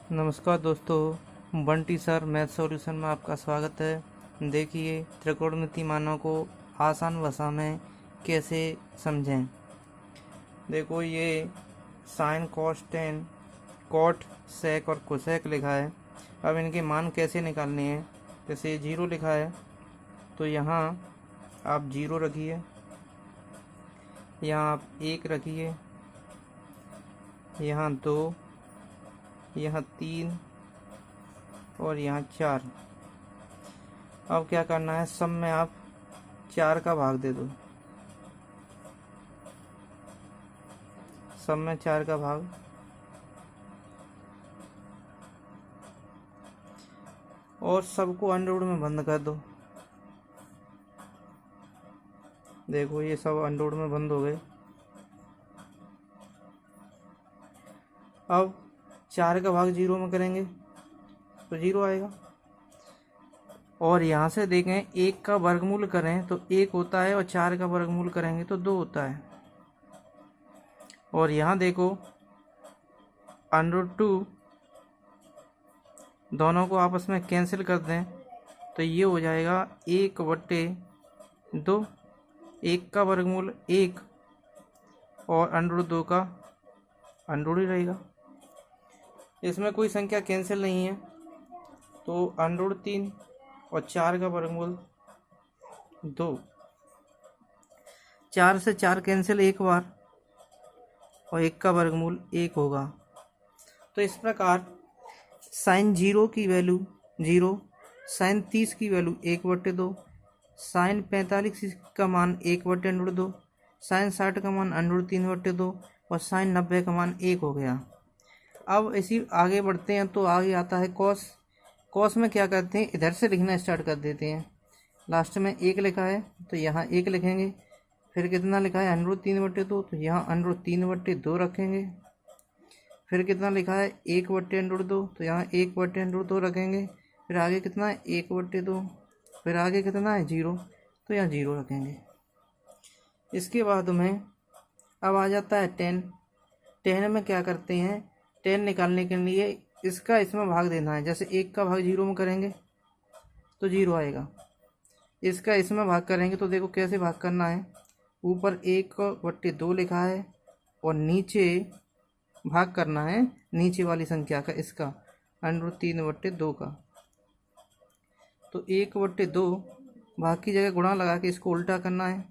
नमस्कार दोस्तों, Bunty sir math solution में आपका स्वागत है। देखिए त्रिकोणमिति मानों को आसान भाषा में कैसे समझें। देखो ये sine cos tan cot sec और कोसेक लिखा है। अब इनके मान कैसे निकालने हैं। जैसे 0 लिखा है तो यहाँ आप 0 रखिए, यहाँ आप 1 रखिए, यहाँ 2, यहाँ 3 और यहाँ 4। अब क्या करना है, सब में आप 4 का भाग दे दो। सब में 4 का भाग, और सबको अंडरवुड में बंद कर दो। देखो ये सब अंडरवुड में बंद हो गए। अब 4 का भाग 0 में करेंगे तो 0 आएगा। और यहाँ से देखें 1 का वर्गमूल करें तो 1 होता है, और 4 का वर्गमूल करेंगे तो 2 होता है। और यहाँ देखो √2 दोनों को आपस में कैंसिल कर दें तो ये हो जाएगा 1/2। 1 का वर्गमूल 1 और √2 का √2 ही रहेगा। इसमें कोई संख्या कैंसिल नहीं है तो √3 और 4 का वर्गमूल 2। 4 से 4 कैंसिल एक बार, और 1 का वर्गमूल 1 होगा। तो इस प्रकार साइन 0 की वैल्यू 0, साइन 30 की वैल्यू 1/2, साइन 45 का मान 1/√2, साइन 60 का मान √3/2 और साइन 90 का मान 1 हो गया। अब इसी आगे बढ़ते हैं तो आगे आता है कॉस। कॉस में क्या करते हैं, इधर से लिखना स्टार्ट कर देते हैं। लास्ट में 1 लिखा है तो यहाँ 1 लिखेंगे। फिर कितना लिखा है √3/2, तो यहाँ √3/2 रखेंगे। फिर कितना लिखा है 1/√2, तो यहाँ 1/√2 रखेंगे। फिर आगे कितना है 1/2, फिर आगे कितना है 0, तो यहाँ 0 रखेंगे। इसके बाद में अब आ जाता है 10। 10 में क्या करते हैं, 10 निकालने के लिए इसका इसमें भाग देना है। जैसे 1 का भाग 0 में करेंगे तो 0 आएगा। इसका इसमें भाग करेंगे तो देखो कैसे भाग करना है। ऊपर 1/2 लिखा है और नीचे भाग करना है नीचे वाली संख्या का, इसका √3/2 का। तो 1/2 भाग की जगह गुणा लगा के इसको उल्टा करना है।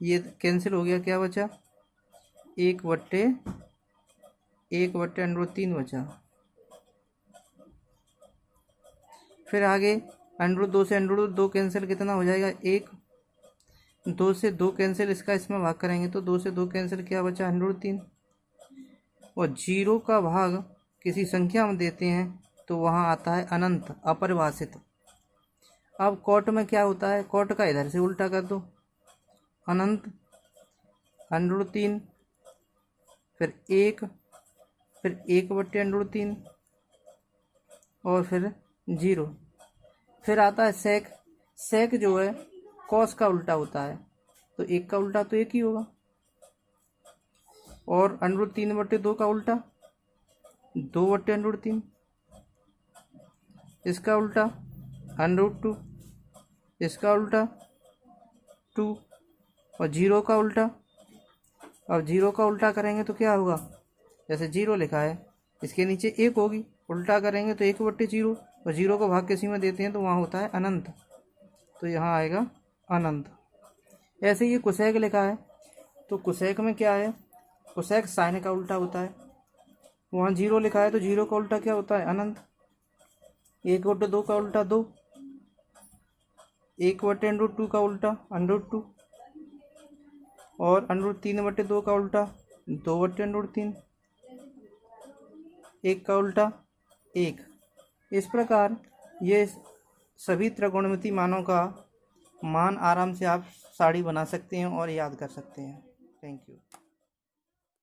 ये कैंसिल हो गया, क्या बचा 1/√3 बचा। फिर आगे √2 से √2 कैंसिल कितना हो जाएगा 1। 2 से 2 कैंसिल, इसका इसमें भाग करेंगे तो 2 से 2 कैंसिल, क्या बचा √3। और 0 का भाग किसी संख्या में देते हैं तो वहाँ आता है अनंत, अपरिभाषित। अब कॉट में क्या होता है, कॉट का इधर से उल्टा कर दो। अनंत √3, फिर 1, फिर 1/√3 और फिर 0। फिर आता है सेक। सेक जो है कॉस का उल्टा होता है, तो 1 का उल्टा तो 1 ही होगा। और √3/2 का उल्टा 2/√3। इसका उल्टा √2, इसका उल्टा 2, और 0 का उल्टा। अब 0 का उल्टा करेंगे तो क्या होगा, जैसे 0 लिखा है इसके नीचे 1 होगी, उल्टा करेंगे तो 1/0, और 0 को भाग किसी में देते हैं तो वहाँ होता है अनंत, तो यहाँ आएगा अनंत। ऐसे ये कोसेक लिखा है तो कोसेक में क्या है, कोसेक साइन का उल्टा होता है। वहाँ 0 लिखा है तो 0 का उल्टा क्या होता है अनंत। 1/2 का उल्टा 2, 1/√2 का उल्टा √2, और √3/2 का उल्टा 2/√3, 1 का उल्टा 1। इस प्रकार ये सभी त्रिकोणमिति मानों का मान आराम से आप साड़ी बना सकते हैं और याद कर सकते हैं। Thank you.